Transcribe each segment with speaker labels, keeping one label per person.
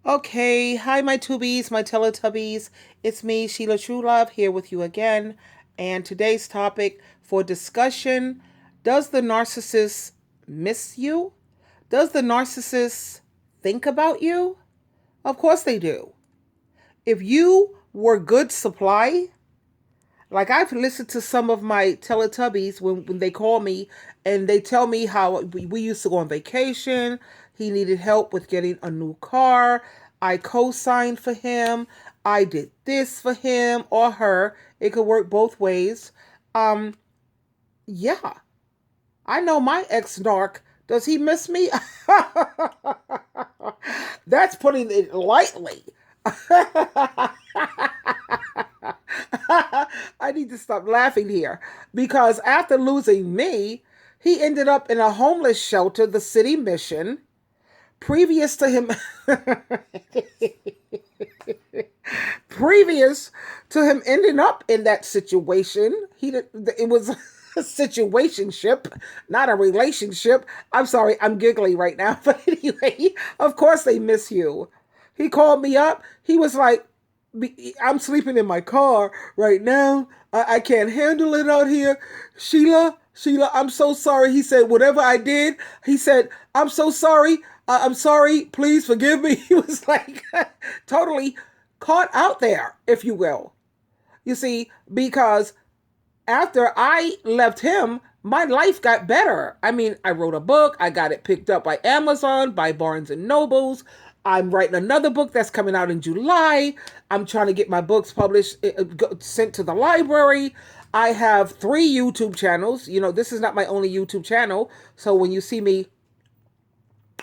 Speaker 1: Okay, hi my tubies, my Teletubbies. It's me, Sheila Truelove, here with you again. And today's topic for discussion: does the narcissist miss you? Does the narcissist think about you? Of course they do. If you were good supply, like I've listened to some of my Teletubbies when they call me and they tell me how we used to go on vacation. He needed help with getting a new car. I co-signed for him. I did this for him or her. It could work both ways. Um, yeah, I know my ex-narc. Does he miss me? That's putting it lightly. I need to stop laughing here because after losing me, he ended up in a homeless shelter, the city mission. Previous to him, previous to him ending up in that situation, it was a situationship, not a relationship. I'm sorry, I'm giggling right now, but anyway, of course they miss you. He called me up. He was like, I'm sleeping in my car right now. I can't handle it out here. Sheila, I'm so sorry. He said, whatever I did, he said, I'm so sorry. I'm sorry. Please forgive me. He was like totally caught out there, if you will. You see, because after I left him, my life got better. I mean, I wrote a book. I got it picked up by Amazon, by Barnes and Nobles. I'm writing another book that's coming out in July. I'm trying to get my books published, sent to the library. I have 3 YouTube channels. You know, this is not my only YouTube channel. So when you see me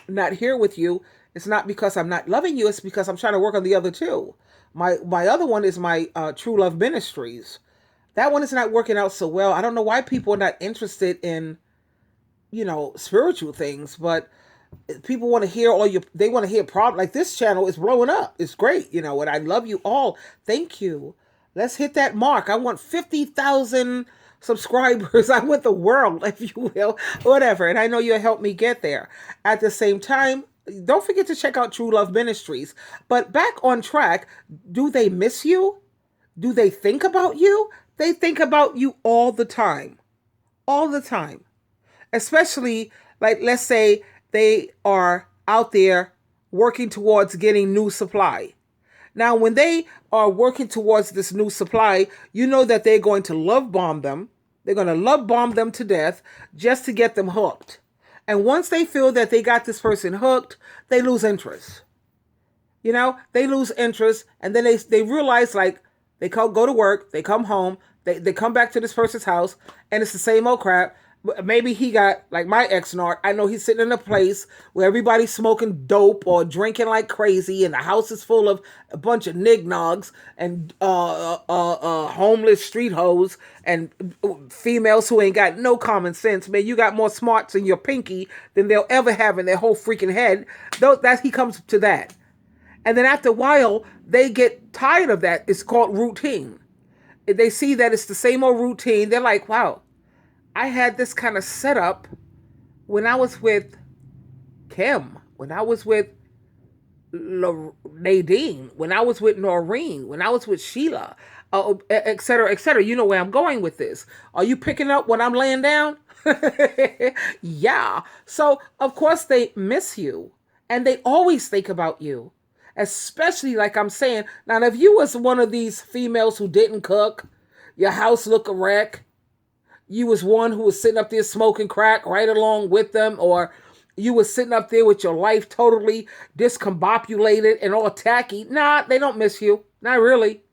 Speaker 1: not here with you, it's not because I'm not loving you. It's because I'm trying to work on the other two. My other one is my True Love Ministries. That one is not working out so well. I don't know why people are not interested in, spiritual things, but people want to hear they want to hear problem. Like this channel is blowing up. It's great, and I love you all. Thank you. Let's hit that mark. I want 50,000 subscribers. I want the world, if you will, whatever. And I know you'll help me get there. At the same time, don't forget to check out True Love Ministries. But back on track, do they miss you? Do they think about you? They think about you all the time. All the time. Especially, like, let's say they are out there working towards getting new supply. Now, when they are working towards this new supply, you know that they're going to love bomb them. They're going to love bomb them to death just to get them hooked. And once they feel that they got this person hooked, they lose interest. They lose interest, and then they realize, like, go to work, they come home, they come back to this person's house, and it's the same old crap. Maybe he got, like my ex-narc, I know he's sitting in a place where everybody's smoking dope or drinking like crazy, and the house is full of a bunch of nignogs and homeless street hoes and females who ain't got no common sense. Man, you got more smarts in your pinky than they'll ever have in their whole freaking head. That he comes to that. And then after a while, they get tired of that. It's called routine. They see that it's the same old routine. They're like, wow, I had this kind of setup when I was with Kim, when I was with Nadine, when I was with Noreen, when I was with Sheila, et cetera, et cetera. You know where I'm going with this. Are you picking up when I'm laying down? Yeah. So, of course, they miss you and they always think about you. Especially, like I'm saying, now if you was one of these females who didn't cook, your house look a wreck, you was one who was sitting up there smoking crack right along with them, or you was sitting up there with your life totally discombobulated and all tacky. Nah, they don't miss you. Not really.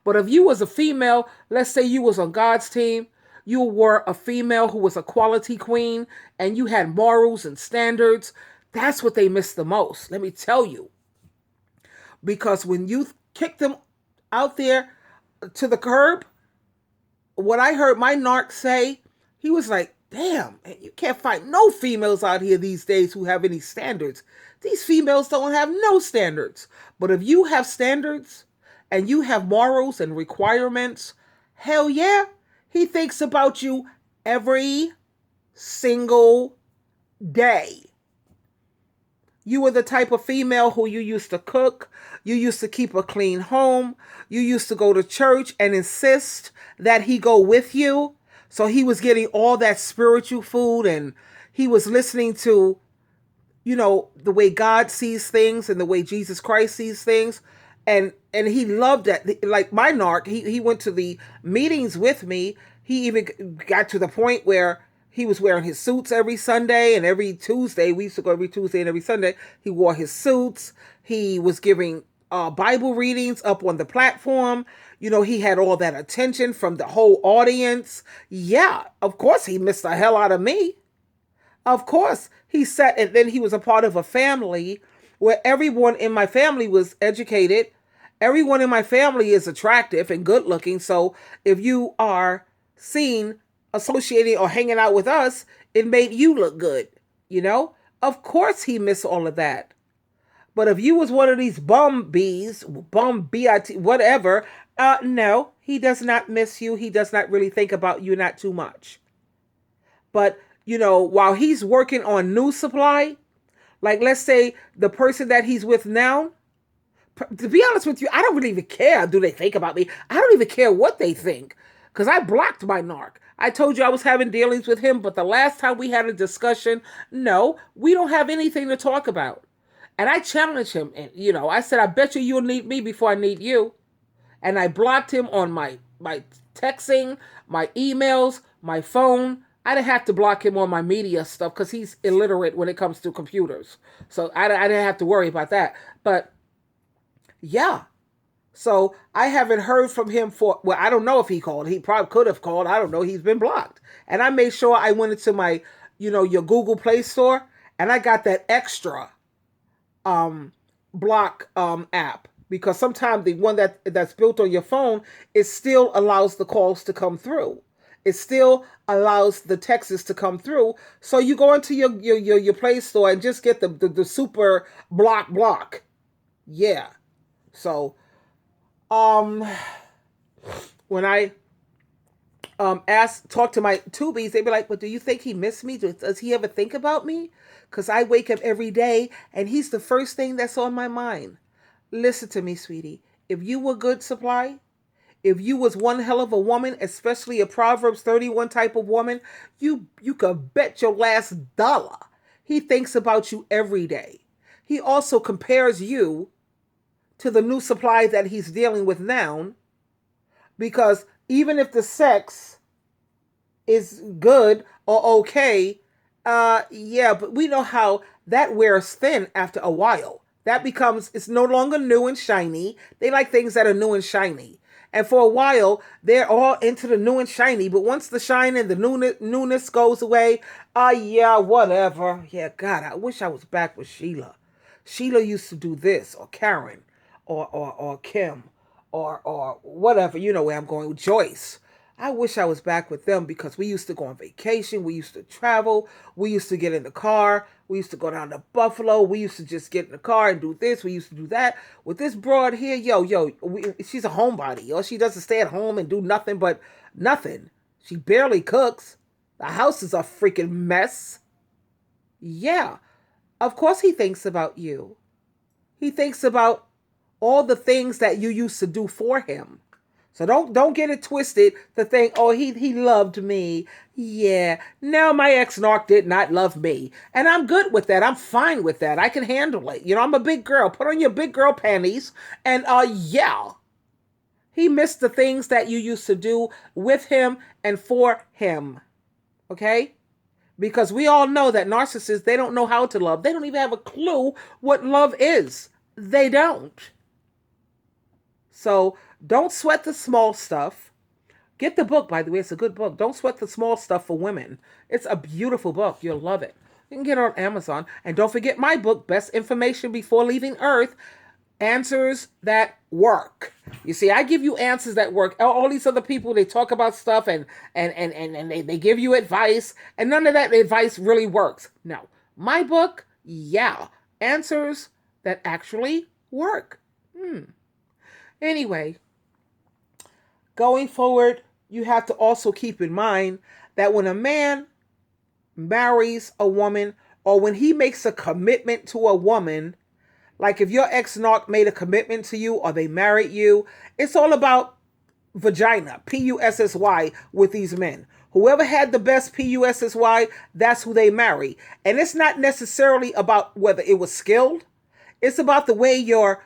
Speaker 1: But if you was a female, let's say you was on God's team, you were a female who was a quality queen, and you had morals and standards, that's what they miss the most. Let me tell you. Because when you kick them out there to the curb, what I heard my narc say, he was like, damn, you can't find no females out here these days who have any standards. These females don't have no standards. But if you have standards and you have morals and requirements, hell yeah, he thinks about you every single day. You were the type of female who you used to cook, you used to keep a clean home, you used to go to church and insist that he go with you. So he was getting all that spiritual food, and he was listening to, the way God sees things and the way Jesus Christ sees things. And he loved that. Like my narc, he went to the meetings with me. He even got to the point where he was wearing his suits every Sunday and every Tuesday. We used to go every Tuesday and every Sunday. He wore his suits. He was giving Bible readings up on the platform. He had all that attention from the whole audience. Yeah, of course he missed the hell out of me. Of course, he sat, and then he was a part of a family where everyone in my family was educated. Everyone in my family is attractive and good looking. So if you are seen associating or hanging out with us, it made you look good, you know? Of course he missed all of that. But if you was one of these bum bees, bum bit, whatever, no, he does not miss you. He does not really think about you, not too much. But while he's working on new supply, like let's say the person that he's with now, to be honest with you, I don't really even care. Do they think about me? I don't even care what they think, because I blocked my narc. I told you I was having dealings with him, but the last time we had a discussion, no, we don't have anything to talk about. And I challenged him, and I said, I bet you'll need me before I need you. And I blocked him on my texting, my emails, my phone. I didn't have to block him on my media stuff because he's illiterate when it comes to computers. So I didn't have to worry about that. But yeah, so I haven't heard from him well, I don't know if he called. He probably could have called. I don't know. He's been blocked. And I made sure I went into my, your Google Play Store, and I got that extra block app, because sometimes the one that's built on your phone, it still allows the calls to come through. It still allows the texts to come through. So you go into your Play Store and just get the super block. Yeah. So when I talk to my tubies, they'd be like, "But do you think he missed me? Does he ever think about me?" Because I wake up every day and he's the first thing that's on my mind. Listen to me, sweetie. If you were good supply, if you was one hell of a woman, especially a Proverbs 31 type of woman, you could bet your last dollar he thinks about you every day. He also compares you to the new supply that he's dealing with now, because even if the sex is good or okay, yeah, but we know how that wears thin after a while. It's no longer new and shiny. They like things that are new and shiny. And for a while, they're all into the new and shiny. But once the shine and the newness goes away, yeah, whatever. Yeah, God, I wish I was back with Sheila. Sheila used to do this, or Karen, or Kim, or whatever. You know where I'm going with Joyce. I wish I was back with them, because we used to go on vacation. We used to travel. We used to get in the car. We used to go down to Buffalo. We used to just get in the car and do this. We used to do that. With this broad here, she's a homebody. Yo, she doesn't stay at home and do nothing but nothing. She barely cooks. The house is a freaking mess. Yeah, of course he thinks about you. He thinks about all the things that you used to do for him. So don't get it twisted to think, oh, he loved me. Yeah. No, my ex-narc did not love me. And I'm good with that. I'm fine with that. I can handle it. I'm a big girl. Put on your big girl panties. And yeah. He missed the things that you used to do with him and for him. Okay? Because we all know that narcissists, they don't know how to love. They don't even have a clue what love is. They don't. So don't sweat the small stuff. Get the book, by the way. It's a good book. Don't sweat the small stuff for women. It's a beautiful book. You'll love it. You can get it on Amazon. And don't forget my book, Best Information Before Leaving Earth, Answers That Work. You see, I give you answers that work. All these other people, they talk about stuff and they give you advice, and none of that advice really works. No. My book, yeah. Answers that actually work. Anyway, going forward, you have to also keep in mind that when a man marries a woman or when he makes a commitment to a woman, like if your ex-narc made a commitment to you or they married you, it's all about vagina, Pussy, with these men. Whoever had the best Pussy, that's who they marry. And it's not necessarily about whether it was skilled. It's about the way your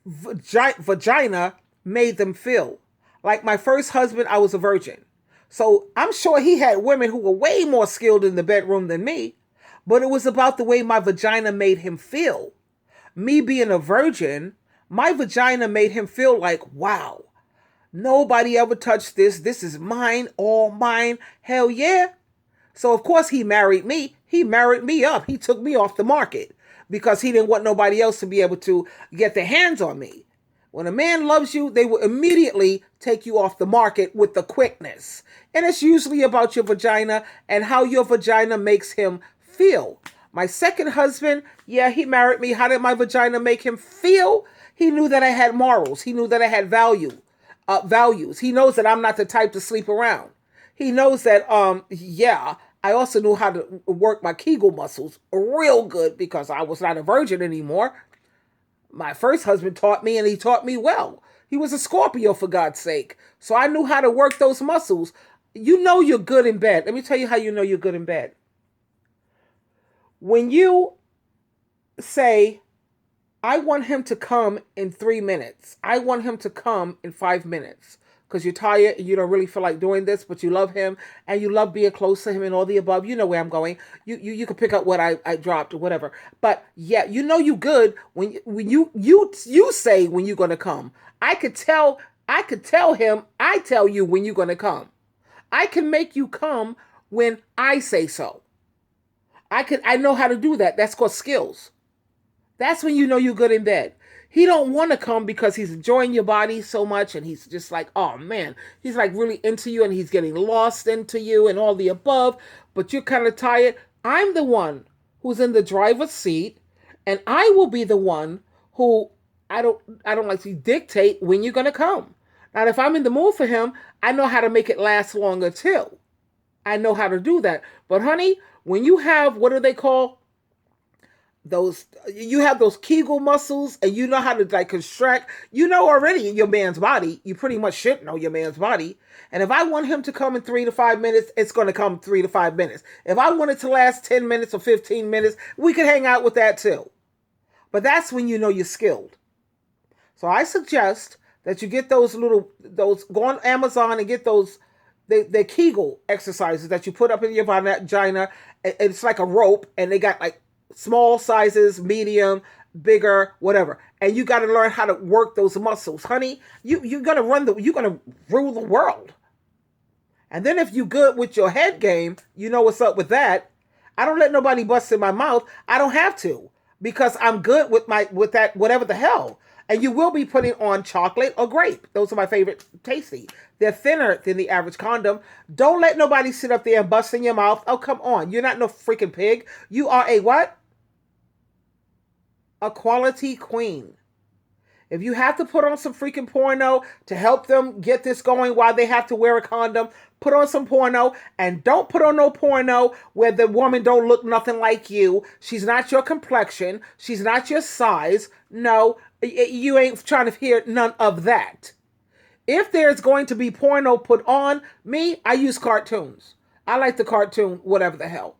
Speaker 1: vagina made them feel. Like my first husband, I was a virgin. So I'm sure he had women who were way more skilled in the bedroom than me, but it was about the way my vagina made him feel. Me being a virgin, my vagina made him feel like, wow, nobody ever touched this. This is mine, all mine. Hell yeah. So of course he married me. He married me up. He took me off the market because he didn't want nobody else to be able to get their hands on me. When a man loves you, they will immediately take you off the market with the quickness. And it's usually about your vagina and how your vagina makes him feel. My second husband, yeah, he married me. How did my vagina make him feel? He knew that I had morals. He knew that I had values. He knows that I'm not the type to sleep around. He knows that, yeah, I also knew how to work my Kegel muscles real good because I was not a virgin anymore. My first husband taught me, and he taught me well. He was a Scorpio, for God's sake. So I knew how to work those muscles. You know you're good in bed. Let me tell you how you know you're good in bed. When you say, I want him to come in 3 minutes. I want him to come in 5 minutes. Because you're tired and you don't really feel like doing this, but you love him and you love being close to him and all the above. You know where I'm going. You can pick up what I dropped or whatever. But yeah, you know you good when you say when you're gonna come. I could tell him, I tell you when you're gonna come. I can make you come when I say so. I know how to do that. That's called skills. That's when you know you're good in bed. He don't want to come because he's enjoying your body so much and he's just like, oh man, he's like really into you and he's getting lost into you and all the above, but you're kind of tired. I'm the one who's in the driver's seat and I will be the one who I don't like to dictate when you're going to come. Now, if I'm in the mood for him, I know how to make it last longer too. I know how to do that. But honey, when you have, what do they call those, you have those Kegel muscles and you know how to like contract, you know already your man's body. You pretty much should know your man's body. And if I want him to come in 3 to 5 minutes, it's going to come 3 to 5 minutes. If I want it to last 10 minutes or 15 minutes, we can hang out with that too. But that's when you know you're skilled. So I suggest that you get those go on Amazon and get those, the Kegel exercises that you put up in your vagina. It's like a rope and they got like small sizes, medium, bigger, whatever. And you got to learn how to work those muscles. Honey, you're going to rule the world. And then if you good with your head game, you know what's up with that. I don't let nobody bust in my mouth. I don't have to because I'm good with that, whatever the hell. And you will be putting on chocolate or grape. Those are my favorite tasty. They're thinner than the average condom. Don't let nobody sit up there and bust in your mouth. Oh, come on. You're not no freaking pig. You are a what? A quality queen. If you have to put on some freaking porno to help them get this going while they have to wear a condom, put on some porno, and don't put on no porno where the woman don't look nothing like you. She's not your complexion. She's not your size. No, you ain't trying to hear none of that. If there's going to be porno put on, I use cartoons. I like the cartoon, whatever the hell,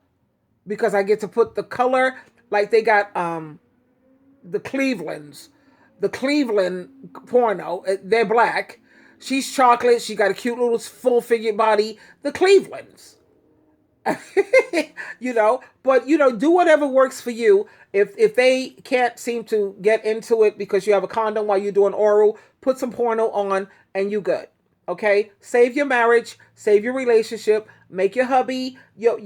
Speaker 1: because I get to put the color, like they got the Cleveland porno. They're black. She's chocolate. She got a cute little full figured body. The Clevelands. But do whatever works for you. If they can't seem to get into it because you have a condom while you're doing oral, put some porno on and you good. Okay? Save your marriage, save your relationship, make your hubby, your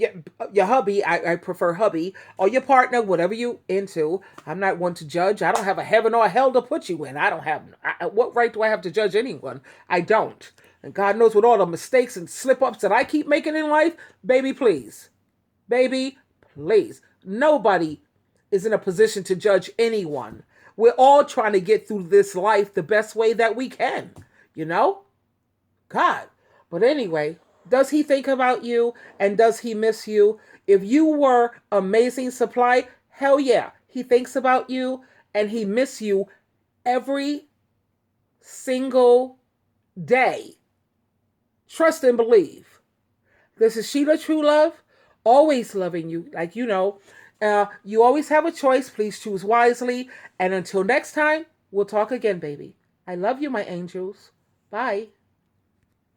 Speaker 1: hubby, I prefer hubby, or your partner, whatever you into. I'm not one to judge. I don't have a heaven or a hell to put you in. What right do I have to judge anyone? I don't. And God knows with all the mistakes and slip-ups that I keep making in life, baby, please. Baby, please. Nobody is in a position to judge anyone. We're all trying to get through this life the best way that we can, God. But anyway, Does he think about you and does he miss you? If you were amazing supply, hell yeah, he thinks about you and he miss you every single day. Trust and believe. This is Sheila True Love, always loving you. Like you know, you always have a choice. Please choose wisely. And until next time, we'll talk again, baby. I love you, my angels. Bye.